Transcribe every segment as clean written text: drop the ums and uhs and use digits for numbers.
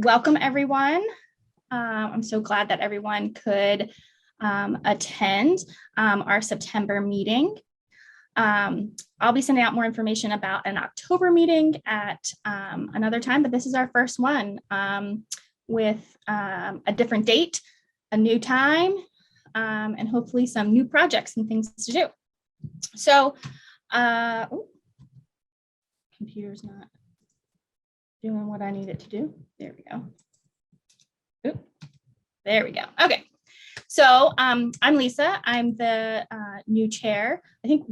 welcome everyone. I'm so glad that everyone could attend our September meeting. I'll be sending out more information about an October meeting at another time, but this is our first one with a different date, a new time, and hopefully some new projects and things to do. So, computer's not doing what I need it to do. There we go. Oop, there we go. Okay. So I'm Lisa. I'm the new chair. I think,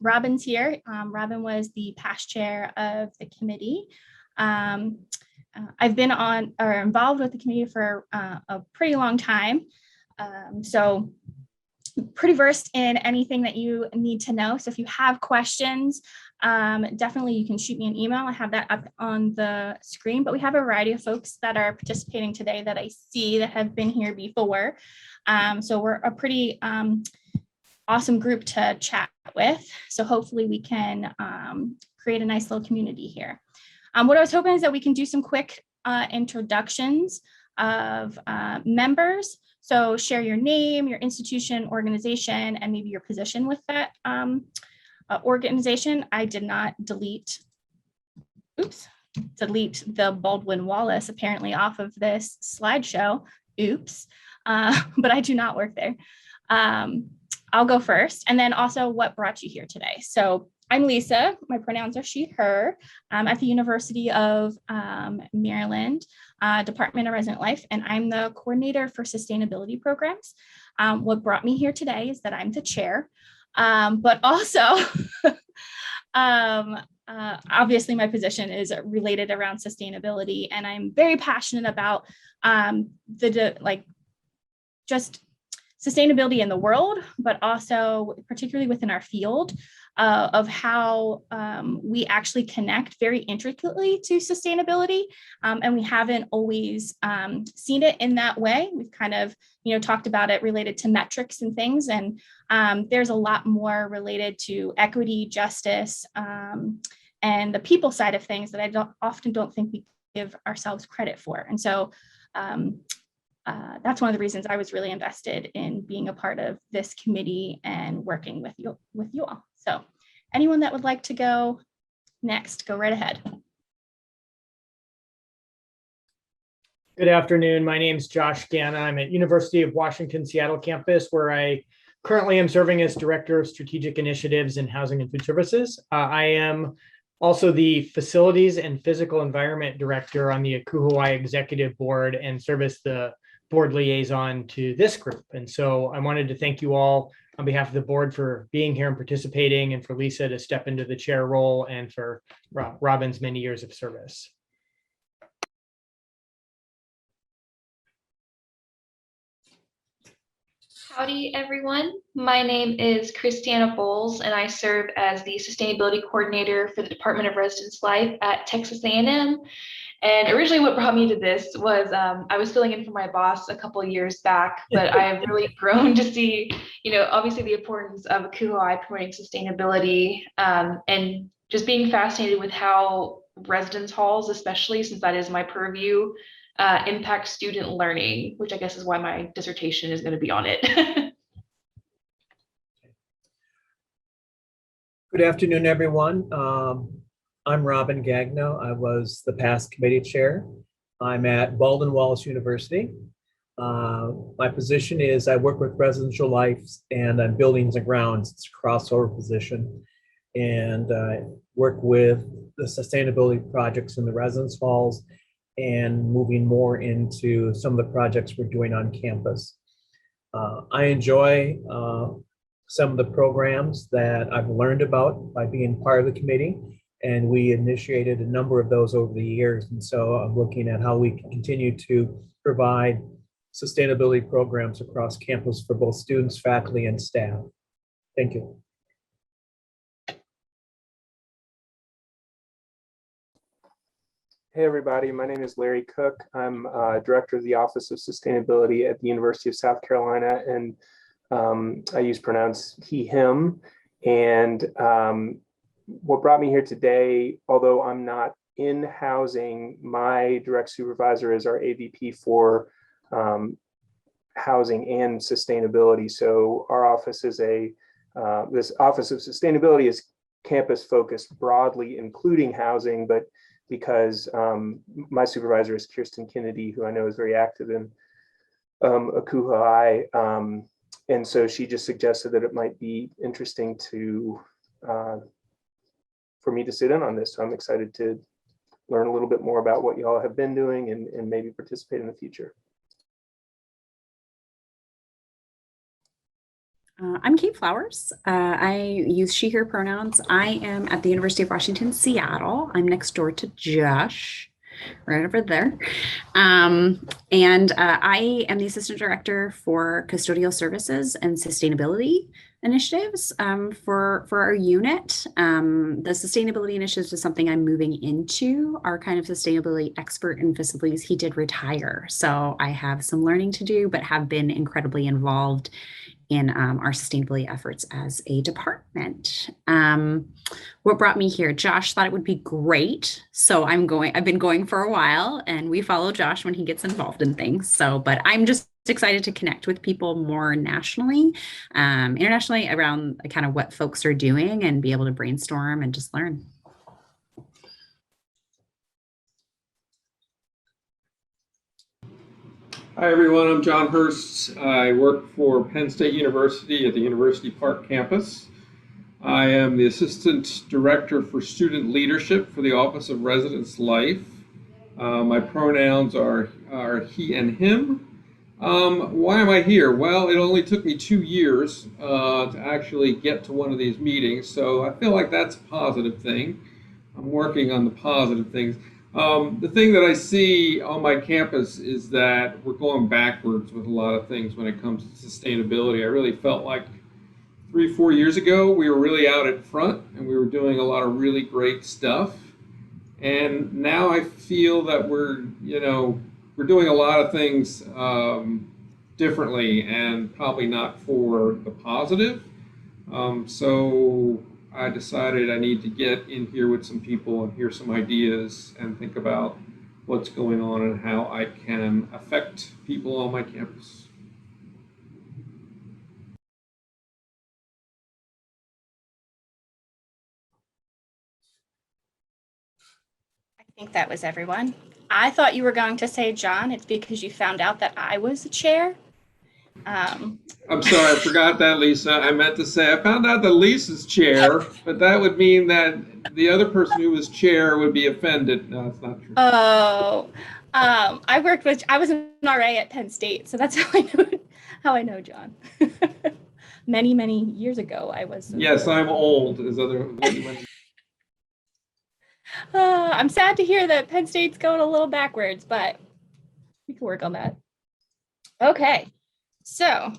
Robin's here. Robin was the past chair of the committee. I've been on or involved with the committee for a pretty long time. So pretty versed in anything that you need to know. So if you have questions, definitely you can shoot me an email. I have that up on the screen, but we have a variety of folks that are participating today that I see that have been here before. So we're a pretty awesome group to chat with. So hopefully we can create a nice little community here. What I was hoping is that we can do some quick introductions of members. So share your name, your institution, organization, and maybe your position with that organization. I did not delete the Baldwin Wallace apparently off of this slideshow. Oops, but I do not work there. I'll go first. And then also what brought you here today. So I'm Lisa, my pronouns are she, her. I'm at the University of Maryland, Department of Resident Life, and I'm the coordinator for sustainability programs. What brought me here today is that I'm the chair, but also obviously my position is related around sustainability, and I'm very passionate about just sustainability in the world, but also particularly within our field of how we actually connect very intricately to sustainability. And we haven't always seen it in that way. We've kind of, talked about it related to metrics and things. And there's a lot more related to equity, justice, and the people side of things that I often don't think we give ourselves credit for. And so that's one of the reasons I was really invested in being a part of this committee and working with you all. So anyone that would like to go next, go right ahead. Good afternoon. My name is Josh Ganna. I'm at University of Washington, Seattle campus, where I currently am serving as Director of Strategic Initiatives in Housing and Food Services. I am also the Facilities and Physical Environment Director on the ACUHAY Executive Board and serve as the board liaison to this group. And so I wanted to thank you all on behalf of the board for being here and participating, and for Lisa to step into the chair role, and for Robin's many years of service. Howdy, everyone. My name is Christiana Bowles, and I serve as the Sustainability Coordinator for the Department of Residence Life at Texas A&M. And originally what brought me to this was I was filling in for my boss a couple of years back, but I have really grown to see, obviously the importance of ACUHAY promoting sustainability, and just being fascinated with how residence halls, especially since that is my purview, impact student learning, which I guess is why my dissertation is going to be on it. Good afternoon, everyone. I'm Robin Gagno. I was the past committee chair. I'm at Baldwin Wallace University. My position is I work with residential life and buildings and grounds. It's a crossover position, and work with the sustainability projects in the residence halls and moving more into some of the projects we're doing on campus. I enjoy some of the programs that I've learned about by being part of the committee, and we initiated a number of those over the years. And so I'm looking at how we can continue to provide sustainability programs across campus for both students, faculty, and staff. Thank you. Hey everybody, my name is Larry Cook. I'm Director of the Office of Sustainability at the University of South Carolina, and I use pronouns he, him. And what brought me here today, although I'm not in housing, my direct supervisor is our AVP for housing and sustainability. So our office is this Office of Sustainability is campus focused broadly, including housing, but because my supervisor is Kirsten Kennedy, who I know is very active in Akuhai. And so she just suggested that it might be interesting for me to sit in on this. So I'm excited to learn a little bit more about what y'all have been doing and maybe participate in the future. I'm Kate Flowers. I use she, her pronouns. I am at the University of Washington, Seattle. I'm next door to Josh, right over there. And I am the assistant director for custodial services and sustainability initiatives for our unit. The sustainability initiatives is something I'm moving into. Our kind of sustainability expert in facilities, he did retire. So I have some learning to do, but have been incredibly involved in our sustainability efforts as a department. What brought me here? Josh thought it would be great. So I've been going for a while, and we follow Josh when he gets involved in things. So, but I'm just excited to connect with people more nationally, internationally around kind of what folks are doing and be able to brainstorm and just learn. Hi everyone, I'm John Hurst. I work for Penn State University at the University Park campus. I am the Assistant Director for Student Leadership for the Office of Residence Life. My pronouns are he and him. Why am I here? Well, it only took me 2 years to actually get to one of these meetings, so I feel like that's a positive thing. I'm working on the positive things. The thing that I see on my campus is that we're going backwards with a lot of things when it comes to sustainability. I really felt like 3-4 years ago, we were really out at front and we were doing a lot of really great stuff. And now I feel that we're doing a lot of things differently and probably not for the positive. So I decided I need to get in here with some people and hear some ideas and think about what's going on and how I can affect people on my campus. I think that was everyone. I thought you were going to say, John, it's because you found out that I was the chair. I'm sorry, I forgot that, Lisa. I meant to say I found out that Lisa's chair, but that would mean that the other person who was chair would be offended. No, that's not true. Oh, I was an RA at Penn State, so that's how I know John. Many years ago, I was. Yes, I'm old, as other. I'm sad to hear that Penn State's going a little backwards, but we can work on that. Okay, so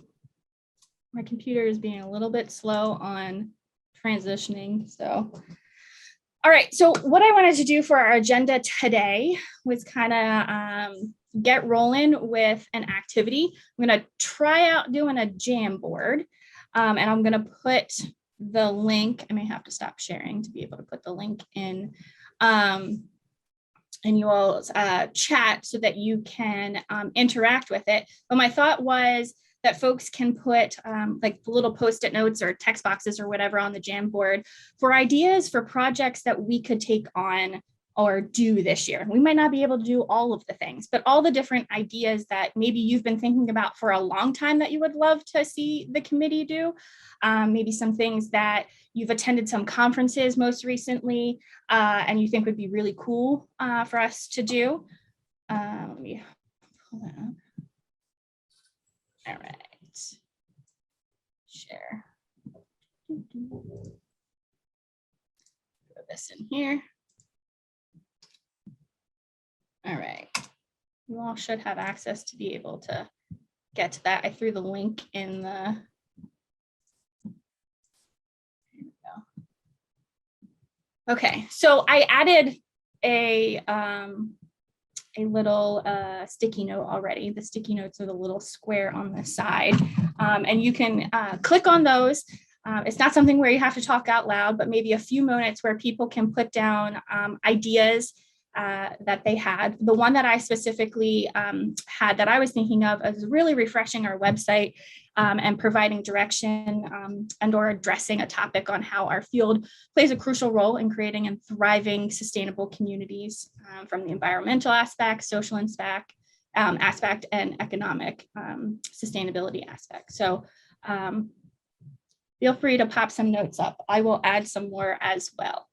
my computer is being a little bit slow on transitioning. So, all right. So what I wanted to do for our agenda today was kind of get rolling with an activity. I'm going to try out doing a Jamboard, and I'm going to put the link. I may have to stop sharing to be able to put the link in you all's chat so that you can interact with it. But my thought was that folks can put like the little post-it notes or text boxes or whatever on the Jamboard for ideas for projects that we could take on or do this year. We might not be able to do all of the things, but all the different ideas that maybe you've been thinking about for a long time that you would love to see the committee do. Maybe some things that you've attended some conferences most recently and you think would be really cool for us to do. Let me pull that up. All right. Share. Throw this in here. All right. You all should have access to be able to get to that. I threw the link in the. Here we go. Okay, so I added a little sticky note already. The sticky notes are the little square on the side, and you can click on those. It's not something where you have to talk out loud, but maybe a few moments where people can put down ideas that they had. The one that I specifically had that I was thinking of is really refreshing our website and providing direction and or addressing a topic on how our field plays a crucial role in creating and thriving sustainable communities from the environmental aspect, social aspect, and economic sustainability aspect. So feel free to pop some notes up. I will add some more as well.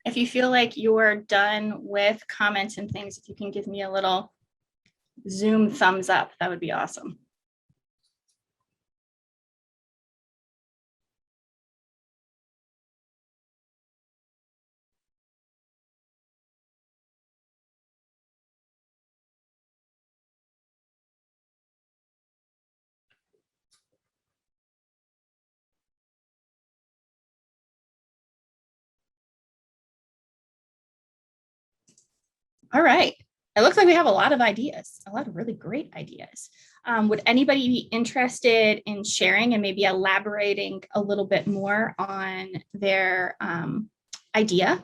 If you feel like you're done with comments and things, if you can give me a little Zoom thumbs up, that would be awesome. All right. It looks like we have a lot of ideas, a lot of really great ideas. Would anybody be interested in sharing and maybe elaborating a little bit more on their idea?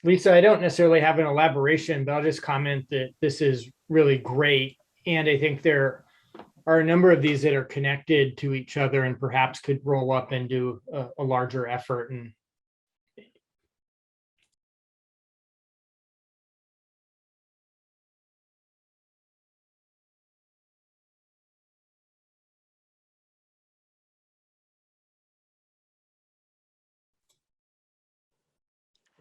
Lisa, I don't necessarily have an elaboration, but I'll just comment that this is really great. And I think there are a number of these that are connected to each other and perhaps could roll up into a larger effort. And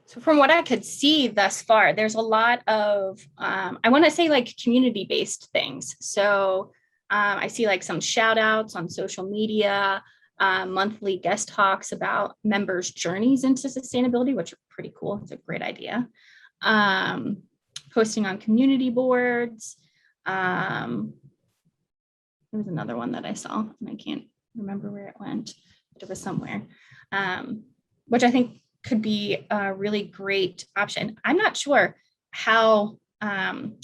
So from what I could see thus far, there's a lot of, I want to say like community-based things. So I see like some shout outs on social media, monthly guest talks about members' journeys into sustainability, which are pretty cool. It's a great idea. Posting on community boards. There was another one that I saw and I can't remember where it went, but it was somewhere, which I think could be a really great option. I'm not sure how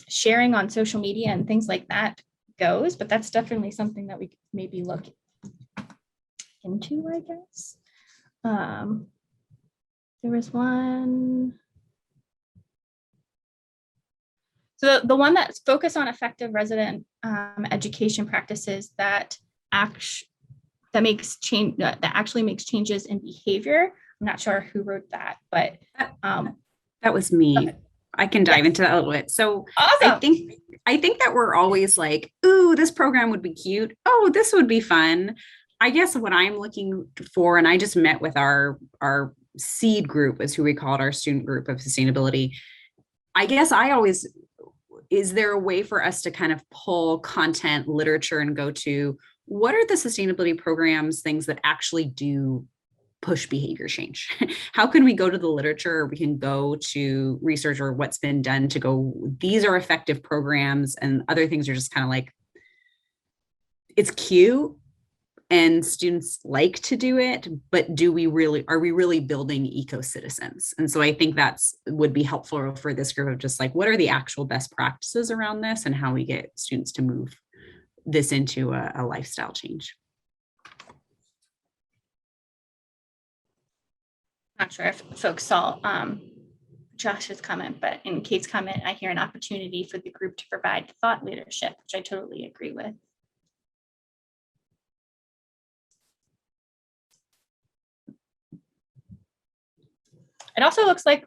sharing on social media and things like that goes, but that's definitely something that we could maybe look into, I guess. There was one. So the one that's focused on effective resident education practices that actually makes changes in behavior. I'm not sure who wrote that, but that was me. Okay. I can dive into that a little bit. So awesome. I think that we're always like, ooh, this program would be cute. Oh, this would be fun. I guess what I'm looking for, and I just met with our seed group, is who we call it, our student group of sustainability. I guess is there a way for us to kind of pull content, literature, and go to what are the sustainability programs, things that actually do push behavior change? How can we go to the literature, or we can go to research or what's been done to go, these are effective programs, and other things are just kind of like, it's cute and students like to do it, but are we really building eco-citizens? And so I think would be helpful for this group of just like, what are the actual best practices around this and how we get students to move this into a lifestyle change. Not sure if folks saw Josh's comment, but in Kate's comment, I hear an opportunity for the group to provide thought leadership, which I totally agree with. It also looks like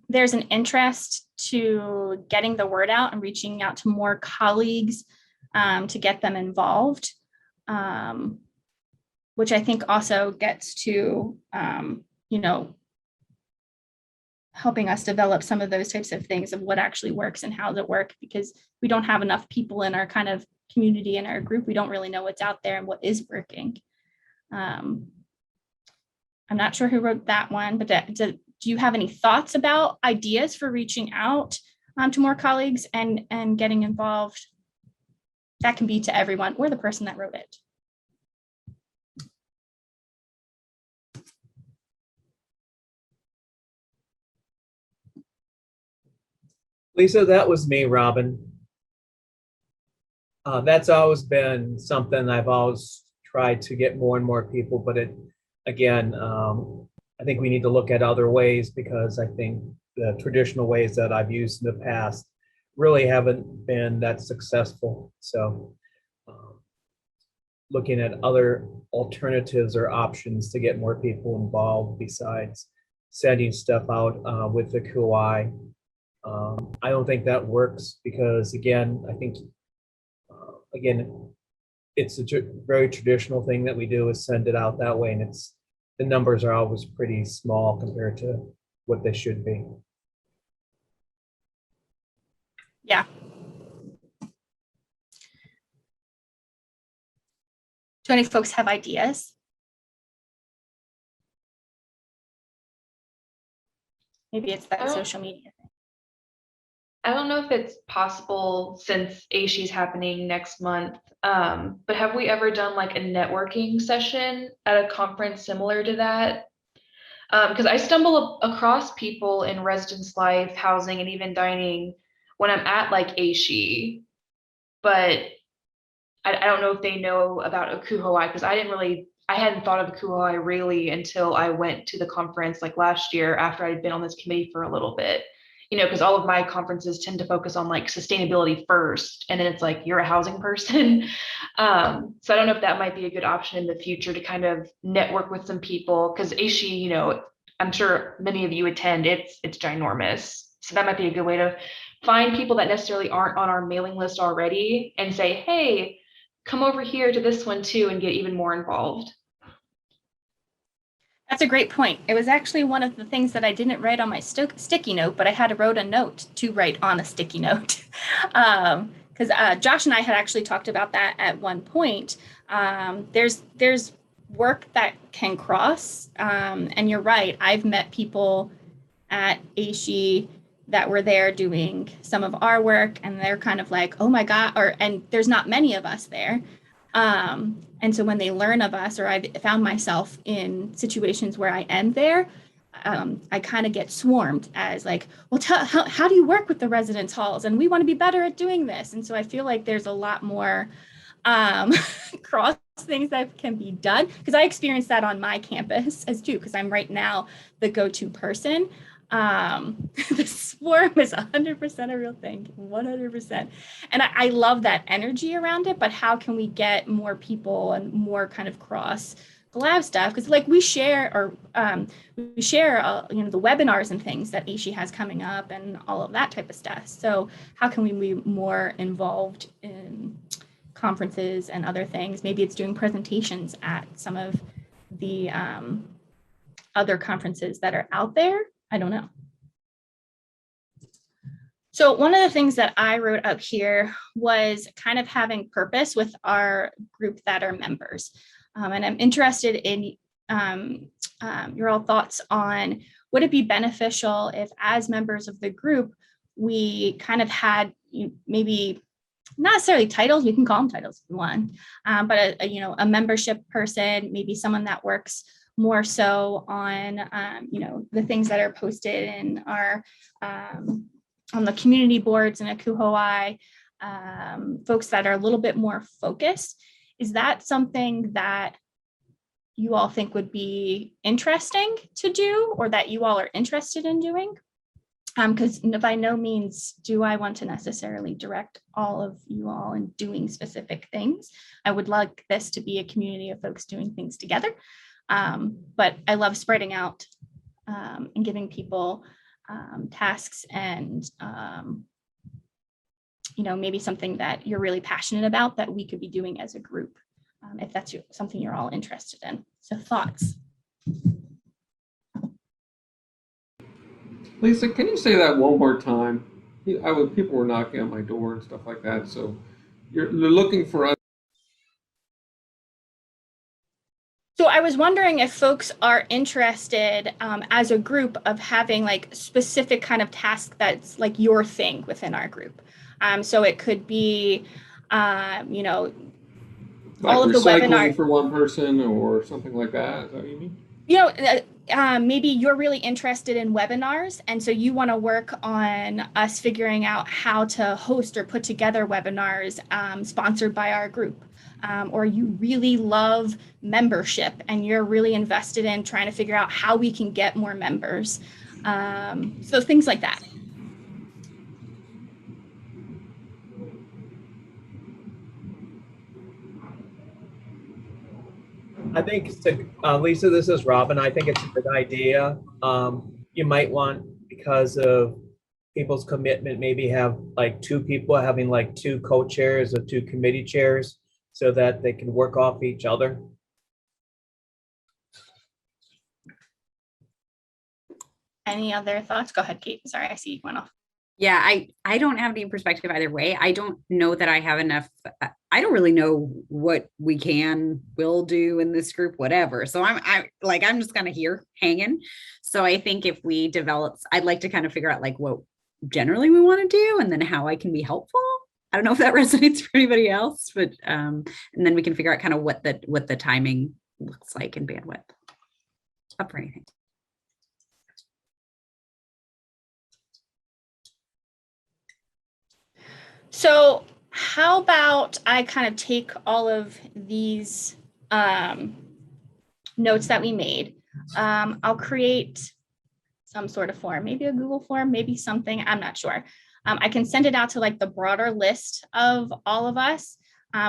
there's an interest to getting the word out and reaching out to more colleagues to get them involved, which I think also gets to, helping us develop some of those types of things of what actually works and how does it work, because we don't have enough people in our kind of community, in our group. We don't really know what's out there and what is working. I'm not sure who wrote that one, but do you have any thoughts about ideas for reaching out to more colleagues and getting involved? That can be to everyone or the person that wrote it. Lisa, that was me, Robin. That's always been something I've always tried to get more and more people, but I think we need to look at other ways, because I think the traditional ways that I've used in the past really haven't been that successful. So looking at other alternatives or options to get more people involved besides sending stuff out with the QI. I don't think that works because, again, I think, it's a very traditional thing that we do, is send it out that way, and the numbers are always pretty small compared to what they should be. Yeah. Do any folks have ideas? Maybe it's that social media thing. I don't know if it's possible since ASHI's happening next month, but have we ever done like a networking session at a conference similar to that? Because I stumble across people in residence life, housing, and even dining when I'm at like ASHI, but I don't know if they know about Akuhoi, because I hadn't thought of Akuhoi really until I went to the conference like last year after I'd been on this committee for a little bit. because all of my conferences tend to focus on like sustainability first, and then it's like you're a housing person. So I don't know if that might be a good option in the future to kind of network with some people, because ASHE, I'm sure many of you attend, it's ginormous. So that might be a good way to find people that necessarily aren't on our mailing list already and say, hey, come over here to this one too and get even more involved. That's a great point. It was actually one of the things that I didn't write on my sticky note, but I had to write a note to write on a sticky note. Because Josh and I had actually talked about that at one point. There's work that can cross, and you're right. I've met people at ASHE that were there doing some of our work, and they're kind of like, oh my God, and there's not many of us there. And so when they learn of us, or I've found myself in situations where I am there, I kind of get swarmed as like, well, how do you work with the residence halls? And we want to be better at doing this. And so I feel like there's a lot more cross things that can be done, because I experienced that on my campus as too, because I'm right now the go-to person. The swarm is 100% a real thing, 100%. And I love that energy around it, but how can we get more people and more kind of cross collab stuff? Because like we share the webinars and things that ASHE has coming up and all of that type of stuff. So how can we be more involved in conferences and other things? Maybe it's doing presentations at some of the other conferences that are out there. I don't know. So one of the things that I wrote up here was kind of having purpose with our group that are members. And I'm interested in your all thoughts on, would it be beneficial if as members of the group, we kind of had maybe not necessarily titles, we can call them titles if you want, but a membership person, maybe someone that works more so on, the things that are posted in our, on the community boards and Akuhoai, folks that are a little bit more focused. Is that something that you all think would be interesting to do, or that you all are interested in doing? Because by no means do I want to necessarily direct all of you all in doing specific things. I would like this to be a community of folks doing things together. But I love spreading out and giving people tasks and, maybe something that you're really passionate about that we could be doing as a group, if that's something you're all interested in. So thoughts? Lisa, can you say that one more time? People were knocking on my door and stuff like that. So you're looking for us. So I was wondering if folks are interested as a group of having like specific kind of task that's like your thing within our group. So it could be, Like all of the recycling webinar for one person or something like that. Is that what you mean? Maybe you're really interested in webinars, and so you want to work on us figuring out how to host or put together webinars sponsored by our group. Or you really love membership and you're really invested in trying to figure out how we can get more members. So things like that. I think, Lisa, this is Robin. I think it's a good idea. You might want, because of people's commitment, maybe have like two people having like two co-chairs or two committee chairs so that they can work off each other. Any other thoughts? Go ahead, Kate. Sorry, I see you went off. Yeah, I don't have any perspective either way. I don't know that I have enough. I don't really know what we will do in this group, whatever. So I'm just kind of here hanging. So I think if we develop, I'd like to kind of figure out like what generally we want to do and then how I can be helpful. I don't know if that resonates for anybody else, but and then we can figure out kind of what the timing looks like and bandwidth. Up for anything. So how about I kind of take all of these notes that we made. I'll create some sort of form, maybe a Google form, maybe something, I'm not sure. I can send it out to like the broader list of all of us.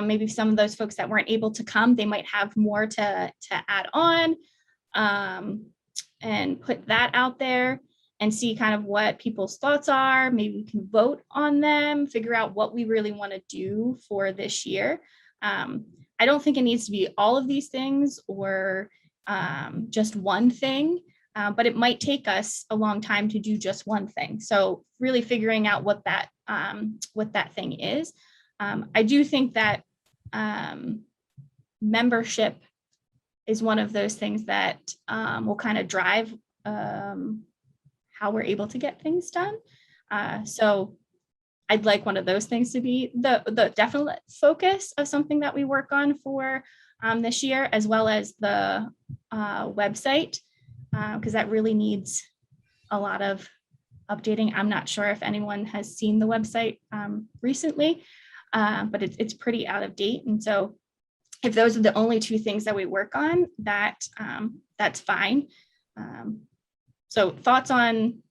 Maybe some of those folks that weren't able to come, they might have more to add on, and put that out there and see kind of what people's thoughts are. Maybe we can vote on them, figure out what we really want to do for this year. I don't think it needs to be all of these things or just one thing, but it might take us a long time to do just one thing. So really figuring out what that thing is. I do think that membership is one of those things that will kind of drive how we're able to get things done. So I'd like one of those things to be the definite focus of something that we work on for this year, as well as the website, because that really needs a lot of updating. I'm not sure if anyone has seen the website recently, but it's pretty out of date. And so if those are the only two things that we work on, that's fine. So thoughts on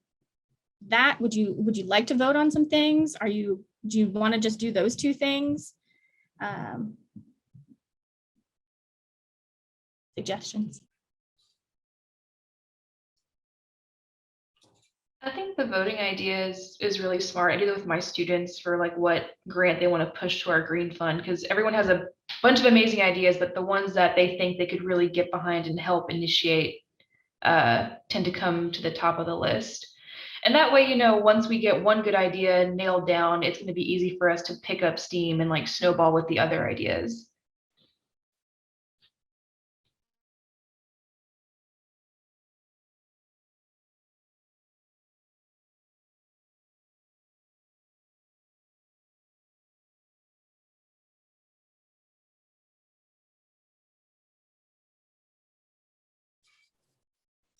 that? Would you like to vote on some things? Do you want to just do those two things? Suggestions? I think the voting idea is really smart. I do that with my students for like what grant they want to push to our green fund, because everyone has a bunch of amazing ideas, but the ones that they think they could really get behind and help initiate tend to come to the top of the list. And that way, once we get one good idea nailed down, it's going to be easy for us to pick up steam and like snowball with the other ideas.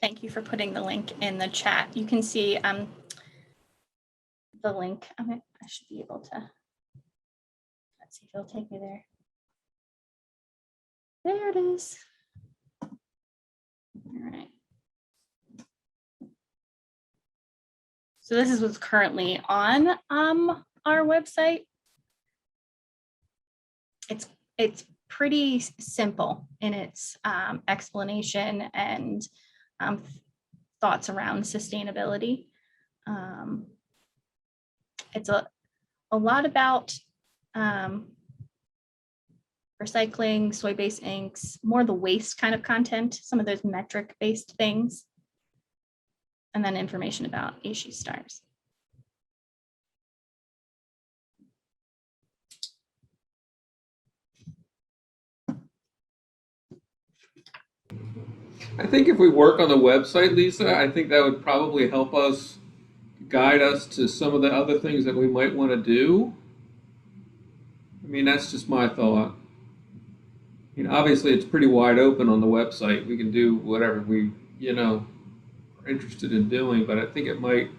Thank you for putting the link in the chat. You can see the link. I should be able to. Let's see if it'll take me there. There it is. All right. So this is what's currently on our website. It's pretty simple in its explanation and thoughts around sustainability. It's a lot about recycling, soy-based inks, more the waste kind of content, some of those metric-based things, and then information about issue stars. I think if we work on the website, Lisa, I think that would probably help us guide us to some of the other things that we might want to do. I mean, that's just my thought. Obviously it's pretty wide open on the website. We can do whatever we, are interested in doing, but I think it might,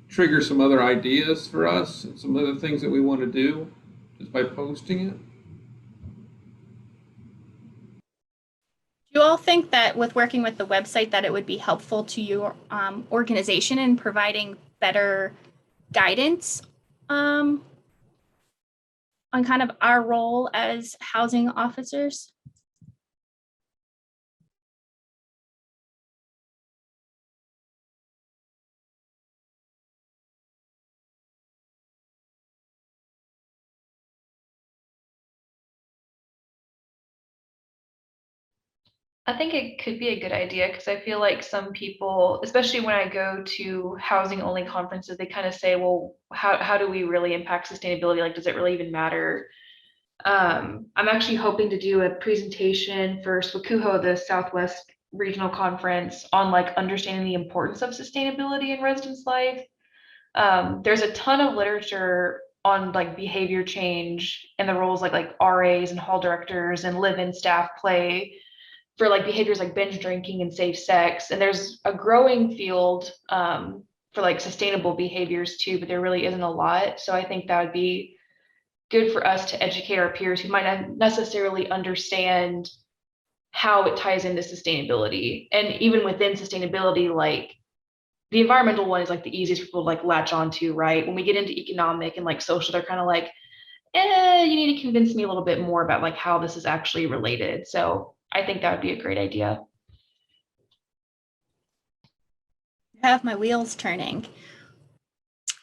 trigger some other ideas for us and some other things that we want to do just by posting it. Do you all think that with working with the website that it would be helpful to your organization in providing better guidance on kind of our role as housing officers? I think it could be a good idea, because I feel like some people, especially when I go to housing only conferences, they kind of say, well, how do we really impact sustainability? Like, does it really even matter? I'm actually hoping to do a presentation for SWCUHO, the Southwest Regional Conference, on like understanding the importance of sustainability in residence life. There's a ton of literature on like behavior change and the roles like RAs and hall directors and live-in staff play for like behaviors like binge drinking and safe sex. And there's a growing field for like sustainable behaviors too, but there really isn't a lot. So I think that would be good for us to educate our peers who might not necessarily understand how it ties into sustainability. And even within sustainability, like the environmental one is like the easiest for people to like latch onto, right? When we get into economic and like social, they're kind of like, you need to convince me a little bit more about like how this is actually related. So I think that would be a great idea. Have my wheels turning.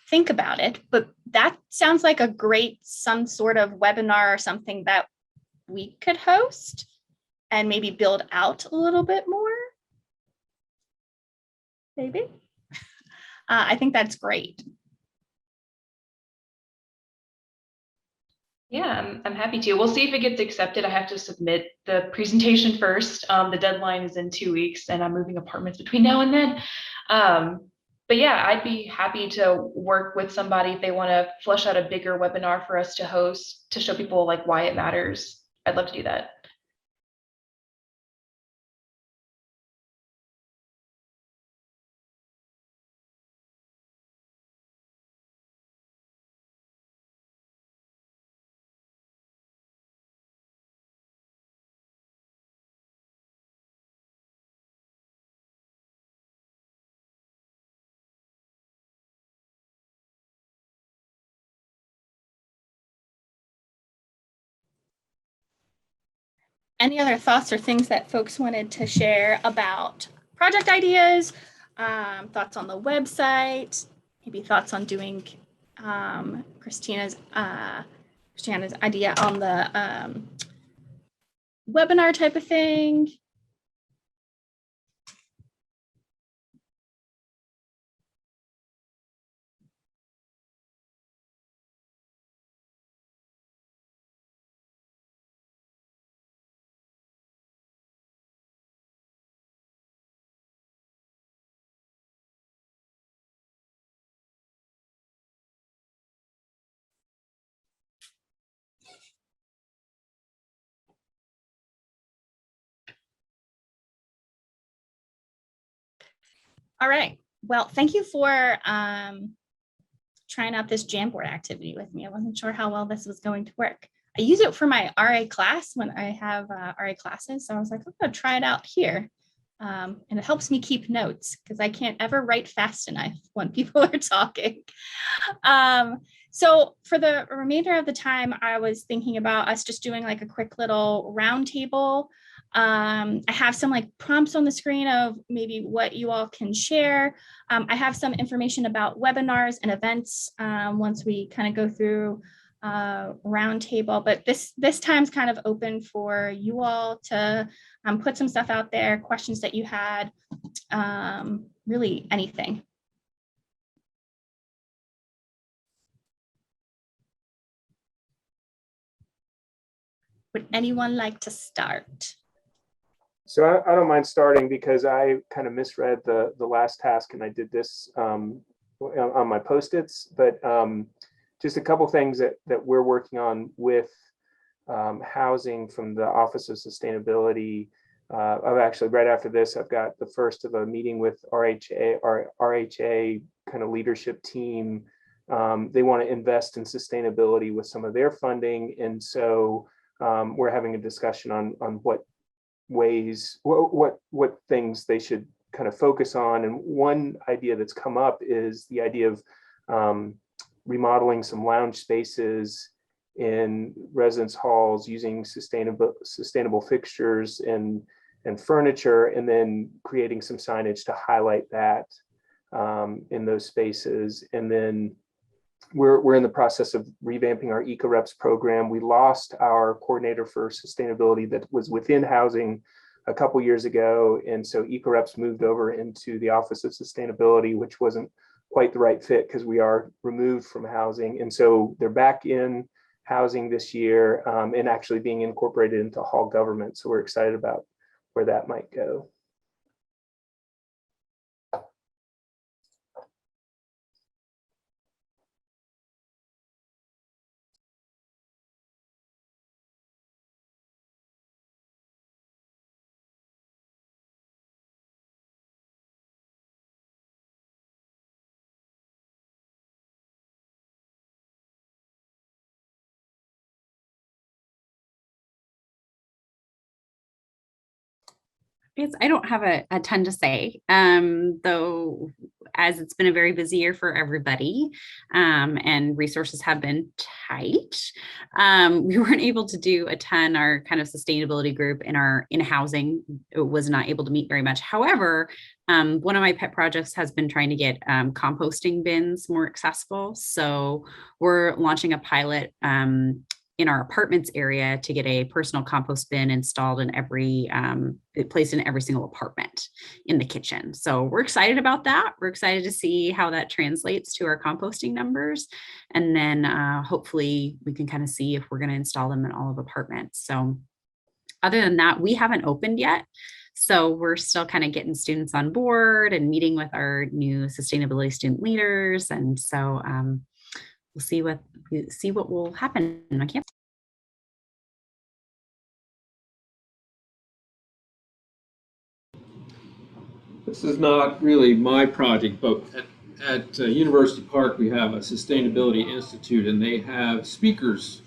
Think about it, but that sounds like a great some sort of webinar or something that we could host and maybe build out a little bit more. Maybe. I think that's great. Yeah, I'm happy to. We'll see if it gets accepted. I have to submit the presentation first. The deadline is in 2 weeks and I'm moving apartments between now and then. But yeah, I'd be happy to work with somebody if they want to flesh out a bigger webinar for us to host to show people like why it matters. I'd love to do that. Any other thoughts or things that folks wanted to share about project ideas, thoughts on the website, maybe thoughts on doing Christiana's idea on the webinar type of thing? All right. Well, thank you for trying out this Jamboard activity with me. I wasn't sure how well this was going to work. I use it for my RA class when I have RA classes. So I was like, I'm going to try it out here. And it helps me keep notes because I can't ever write fast enough when people are talking. So for the remainder of the time, I was thinking about us just doing like a quick little round table. I have some like prompts on the screen of maybe what you all can share. I have some information about webinars and events once we kind of go through roundtable, but this time's kind of open for you all to put some stuff out there, questions that you had, really anything. Would anyone like to start? So I don't mind starting because I kind of misread the last task and I did this on my Post-its, but just a couple things that we're working on with housing from the Office of Sustainability. I've actually, right after this, I've got the first of a meeting with our RHA kind of leadership team. They want to invest in sustainability with some of their funding. And so we're having a discussion on what ways, what things they should kind of focus on. And one idea that's come up is the idea of remodeling some lounge spaces in residence halls using sustainable fixtures and furniture, and then creating some signage to highlight that in those spaces. And then we're in the process of revamping our EcoReps program. We lost our coordinator for sustainability that was within housing a couple years ago. And so EcoReps moved over into the Office of Sustainability, which wasn't quite the right fit because we are removed from housing. And so they're back in housing this year and actually being incorporated into hall government. So we're excited about where that might go. I don't have a ton to say, though, as it's been a very busy year for everybody, and resources have been tight. We weren't able to do a ton. Our kind of sustainability group in housing was not able to meet very much. However, one of my pet projects has been trying to get composting bins more accessible. So we're launching a pilot in our apartments area to get a personal compost bin installed in every placed in every single apartment in the kitchen. So we're excited about that. We're excited to see how that translates to our composting numbers. And then hopefully we can kind of see if we're going to install them in all of apartments. So other than that, we haven't opened yet. So we're still kind of getting students on board and meeting with our new sustainability student leaders. And so we'll see what will happen on campus. This is not really my project, but at University Park, we have a Sustainability Institute, and they have speakers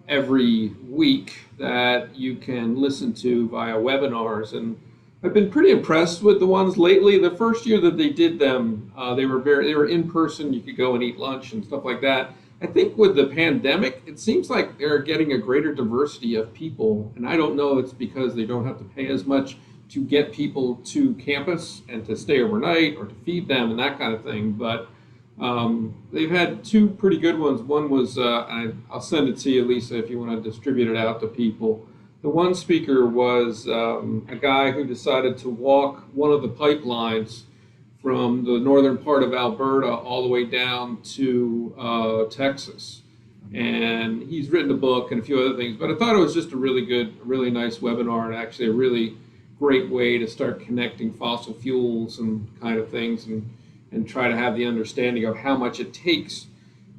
every week that you can listen to via webinars. And I've been pretty impressed with the ones lately. The first year that they did them, they were in person. You could go and eat lunch and stuff like that. I think with the pandemic, it seems like they're getting a greater diversity of people, and I don't know if it's because they don't have to pay as much to get people to campus and to stay overnight or to feed them and that kind of thing. But they've had two pretty good ones. One was, I'll send it to you, Lisa, if you want to distribute it out to people. The one speaker was a guy who decided to walk one of the pipelines from the northern part of Alberta all the way down to Texas. And he's written a book and a few other things, but I thought it was just a really good, really nice webinar, and actually a really great way to start connecting fossil fuels and kind of things, and try to have the understanding of how much it takes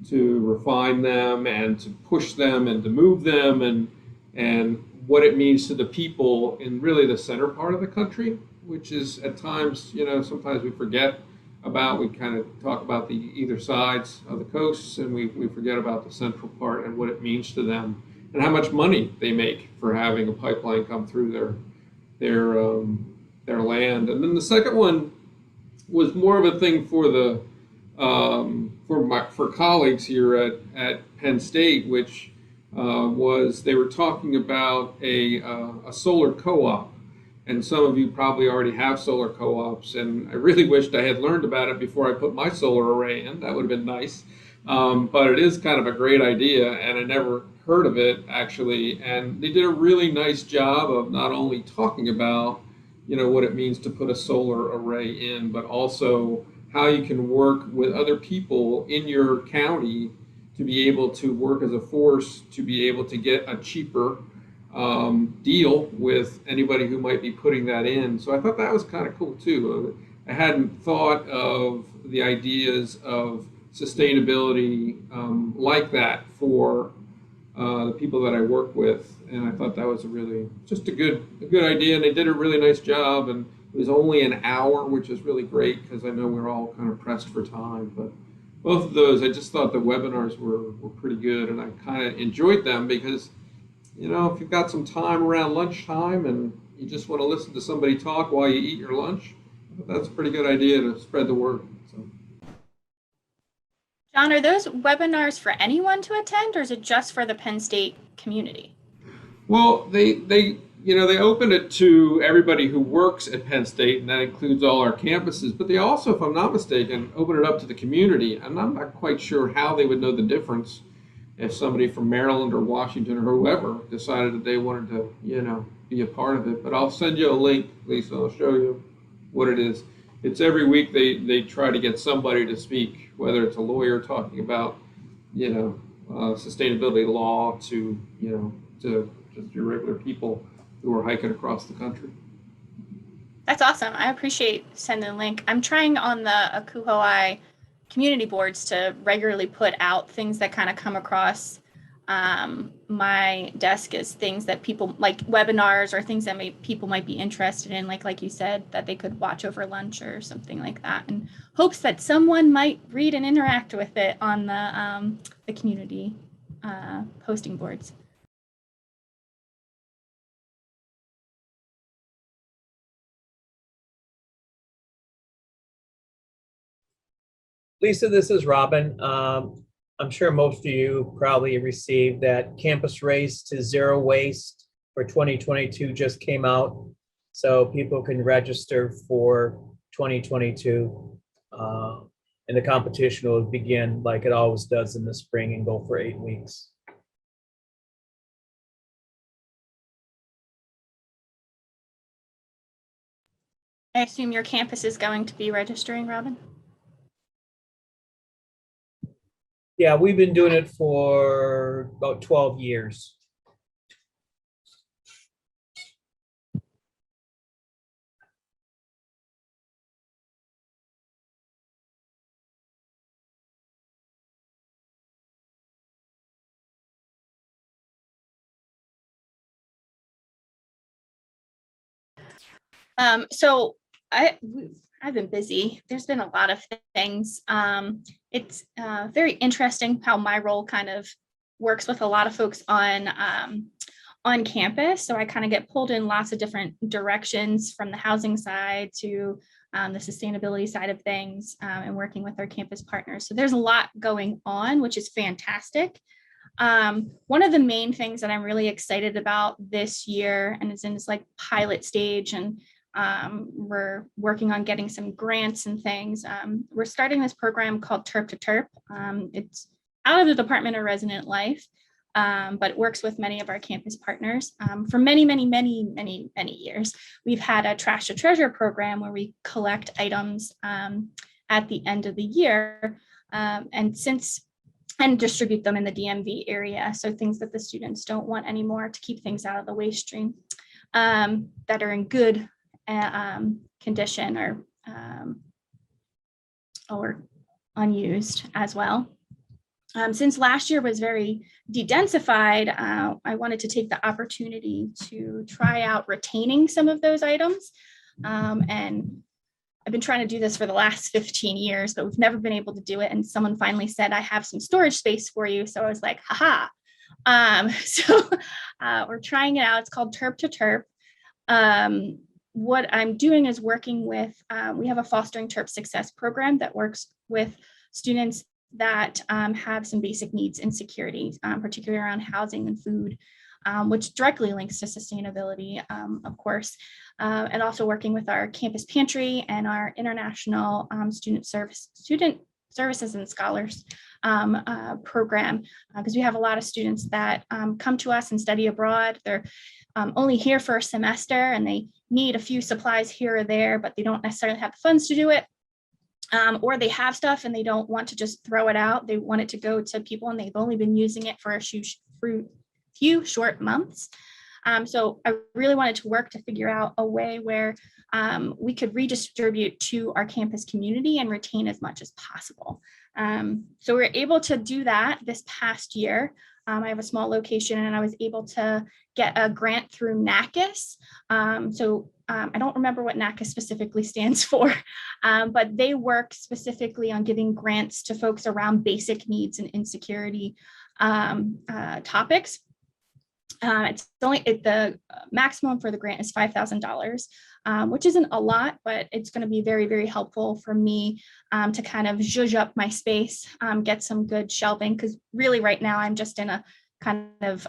to refine them and to push them and to move them, and what it means to the people in really the center part of the country, which is at times, sometimes we forget about. We kind of talk about the either sides of the coasts, and we forget about the central part and what it means to them and how much money they make for having a pipeline come through their land. And then the second one was more of a thing for the for colleagues here at Penn State, which was they were talking about a solar co-op. And some of you probably already have solar co-ops, and I really wished I had learned about it before I put my solar array in. That would have been nice. But it is kind of a great idea, and I never heard of it actually. And they did a really nice job of not only talking about, what it means to put a solar array in, but also how you can work with other people in your county to be able to work as a force to be able to get a cheaper deal with anybody who might be putting that in. So I thought that was kind of cool too. I hadn't thought of the ideas of sustainability like that for the people that I work with, and I thought that was just a good idea, and they did a really nice job, and it was only an hour, which is really great because I know we're all kind of pressed for time. But both of those, I just thought the webinars were pretty good, and I kind of enjoyed them because if you've got some time around lunchtime and you just want to listen to somebody talk while you eat your lunch, that's a pretty good idea to spread the word. So. John, are those webinars for anyone to attend, or is it just for the Penn State community? Well, they open it to everybody who works at Penn State, and that includes all our campuses. But they also, if I'm not mistaken, open it up to the community. And I'm not quite sure how they would know the difference if somebody from Maryland or Washington or whoever decided that they wanted to, be a part of it. But I'll send you a link, Lisa. I'll show you what it is. It's every week they try to get somebody to speak, whether it's a lawyer talking about, sustainability law to just your regular people who are hiking across the country. That's awesome. I appreciate sending the link. I'm trying on the Akuhoai community boards to regularly put out things that kind of come across my desk as things that people like webinars or things that people might be interested in, like you said, that they could watch over lunch or something like that, in hopes that someone might read and interact with it on the community posting boards. Lisa, this is Robin. I'm sure most of you probably received that campus race to zero waste for 2022 just came out. So people can register for 2022. And the competition will begin like it always does in the spring and go for 8 weeks. I assume your campus is going to be registering, Robin? Yeah, we've been doing it for about 12 years. So I've been busy. There's been a lot of things. It's very interesting how my role kind of works with a lot of folks on campus. So I kind of get pulled in lots of different directions, from the housing side to the sustainability side of things, and working with our campus partners. So there's a lot going on, which is fantastic. One of the main things that I'm really excited about this year, and it's in this like pilot stage, and we're working on getting some grants and things. We're starting this program called Terp to Terp. It's out of the Department of Resident Life, but it works with many of our campus partners. For many years, we've had a Trash to Treasure program where we collect items at the end of the year, and distribute them in the DMV area. So things that the students don't want anymore, to keep things out of the waste stream, that are in good condition or unused as well. Since last year was very de-densified, I wanted to take the opportunity to try out retaining some of those items. And I've been trying to do this for the last 15 years, but we've never been able to do it. And someone finally said, I have some storage space for you. So I was like, haha. So we're trying it out. It's called Terp to Terp. What I'm doing is working with, we have a Fostering Terp Success program that works with students that have some basic needs and security, particularly around housing and food, which directly links to sustainability, of course, and also working with our campus pantry and our international student services and scholars program, because we have a lot of students that come to us and study abroad. They're only here for a semester and they need a few supplies here or there, but they don't necessarily have the funds to do it. Or they have stuff and they don't want to just throw it out. They want it to go to people and they've only been using it for a few short months. So I really wanted to work to figure out a way where we could redistribute to our campus community and retain as much as possible. So we were able to do that this past year. I have a small location and I was able to get a grant through NACIS. I don't remember what NACIS specifically stands for, but they work specifically on giving grants to folks around basic needs and insecurity topics. The maximum for the grant is $5,000, which isn't a lot, but it's going to be very, very helpful for me to kind of zhuzh up my space, get some good shelving, because really right now I'm just in a kind of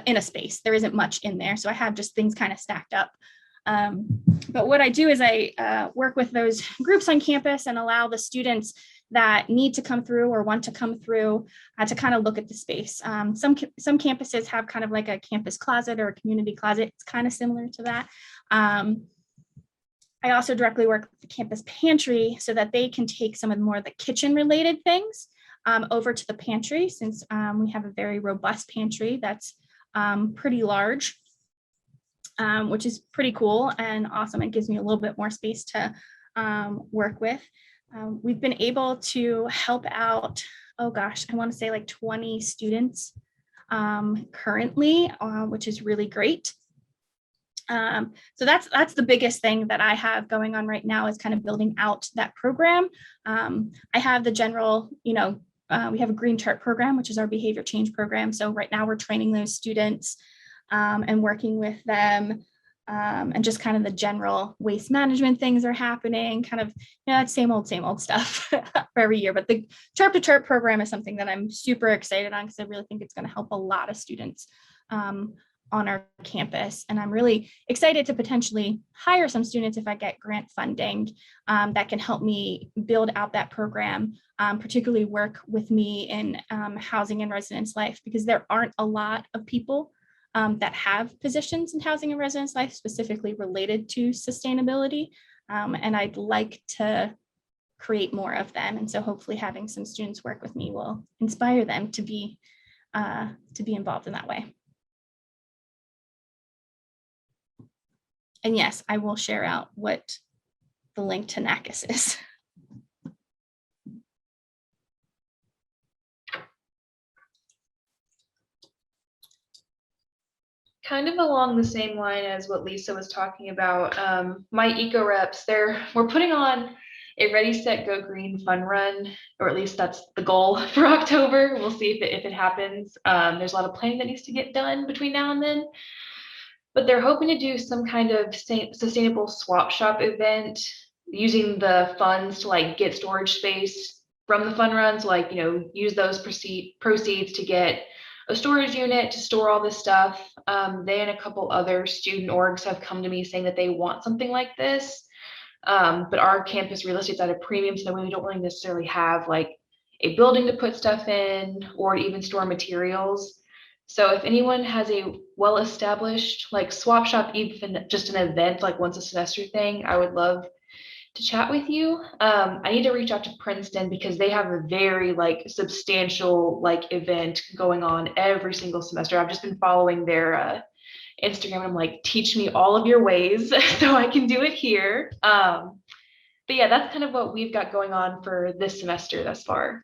in a space. There isn't much in there. So I have just things kind of stacked up. But what I do is I work with those groups on campus and allow the students that need to come through or want to come through to kind of look at the space. Some campuses have kind of like a campus closet or a community closet. It's kind of similar to that. I also directly work with the campus pantry so that they can take some of more of the kitchen related things over to the pantry, since we have a very robust pantry that's pretty large, which is pretty cool and awesome. It gives me a little bit more space to work with. We've been able to help out, oh gosh, I want to say like 20 students currently, which is really great. So that's the biggest thing that I have going on right now, is kind of building out that program. I have the general, we have a Green Chart program, which is our behavior change program. So right now we're training those students and working with them and just kind of the general waste management things are happening, kind of, that same old stuff for every year. But the Chirp to Chirp program is something that I'm super excited on because I really think it's going to help a lot of students on our campus. And I'm really excited to potentially hire some students if I get grant funding that can help me build out that program, particularly work with me in housing and residence life, because there aren't a lot of people that have positions in housing and residence life specifically related to sustainability. And I'd like to create more of them. And so hopefully having some students work with me will inspire them to be involved in that way. And yes, I will share out what the link to NACIS is. Kind of along the same line as what Lisa was talking about, my eco reps, we're putting on a Ready, Set, Go Green fun run, or at least that's the goal for October. We'll see if it happens. There's a lot of planning that needs to get done between now and then, but they're hoping to do some kind of sustainable swap shop event using the funds to like get storage space from the fun runs, like, use those proceeds to get a storage unit to store all this stuff. They and a couple other student orgs have come to me saying that they want something like this. But our campus real estate's at a premium, so we don't really necessarily have like a building to put stuff in or even store materials. So if anyone has a well-established like swap shop, even just an event, like once a semester thing, I would love to chat with you. I need to reach out to Princeton because they have a very like substantial like event going on every single semester. I've just been following their Instagram. I'm like, teach me all of your ways so I can do it here. But yeah, that's kind of what we've got going on for this semester thus far.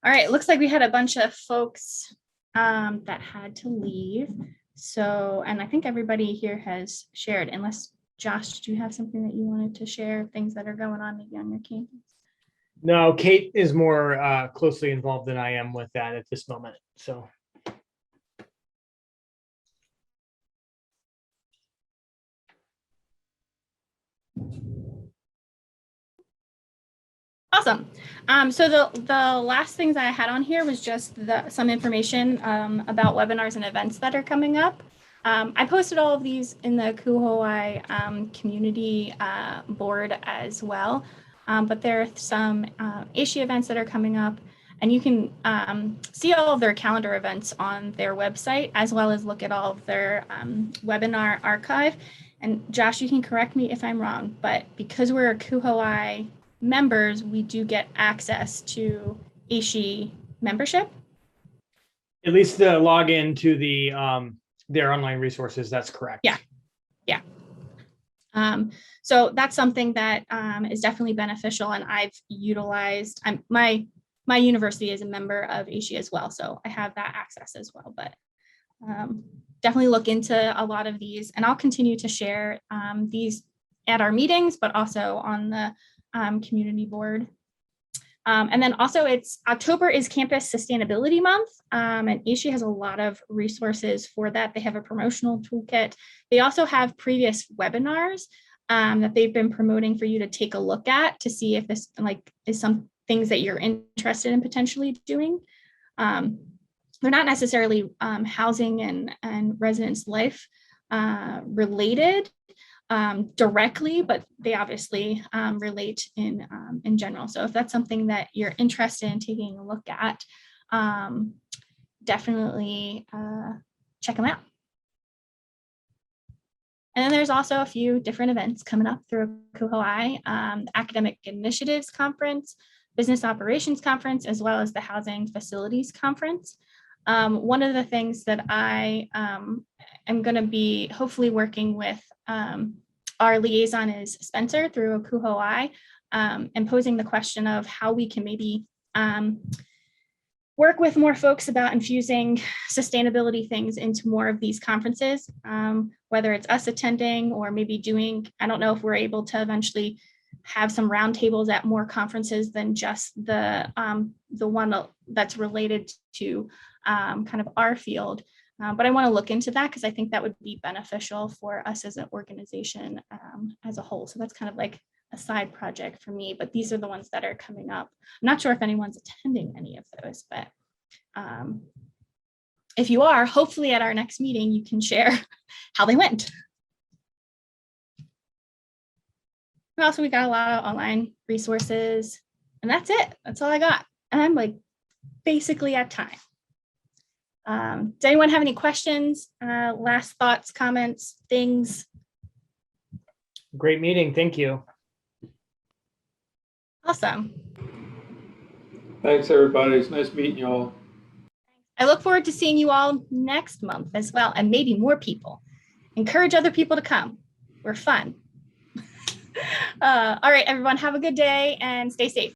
All right, it looks like we had a bunch of folks that had to leave. So, and I think everybody here has shared, unless Josh, do you have something that you wanted to share, things that are going on maybe on your campus? No, Kate is more closely involved than I am with that at this moment. So. Awesome. So the last things I had on here was just some information about webinars and events that are coming up. I posted all of these in the Kuhoi community board as well, but there are some ASHE events that are coming up, and you can see all of their calendar events on their website, as well as look at all of their webinar archive. And Josh, you can correct me if I'm wrong, but because we're a Kuhoi members, we do get access to ASHE membership. At least the login to the their online resources, that's correct. Yeah. So that's something that is definitely beneficial, and I've utilized. My university is a member of ASHE as well, so I have that access as well. But definitely look into a lot of these, and I'll continue to share these at our meetings, but also on the community board. And then also October is Campus Sustainability Month, and ASHE has a lot of resources for that. They have a promotional toolkit. They also have previous webinars that they've been promoting for you to take a look at to see if this is some things that you're interested in potentially doing. They're not necessarily housing and residence life related directly, but they obviously relate in general. So if that's something that you're interested in taking a look at, definitely check them out. And then there's also a few different events coming up through Kuhoi, the Academic Initiatives Conference, Business Operations Conference, as well as the Housing Facilities Conference. One of the things that I am going to be hopefully working with our liaison is Spencer through Kuhoi. and posing the question of how we can maybe work with more folks about infusing sustainability things into more of these conferences, whether it's us attending or maybe doing, I don't know if we're able to eventually have some roundtables at more conferences than just the one that's related to kind of our field. But I want to look into that because I think that would be beneficial for us as an organization as a whole. So that's kind of like a side project for me, but these are the ones that are coming up. I'm not sure if anyone's attending any of those, but if you are, hopefully at our next meeting, you can share how they went. Also, we got a lot of online resources, and that's it. That's all I got. And I'm like basically at time. Does anyone have any questions, last thoughts, comments, things? Great meeting. Thank you. Awesome. Thanks, everybody. It's nice meeting you all. I look forward to seeing you all next month as well, and maybe more people. Encourage other people to come. We're fun. All right, everyone, have a good day and stay safe.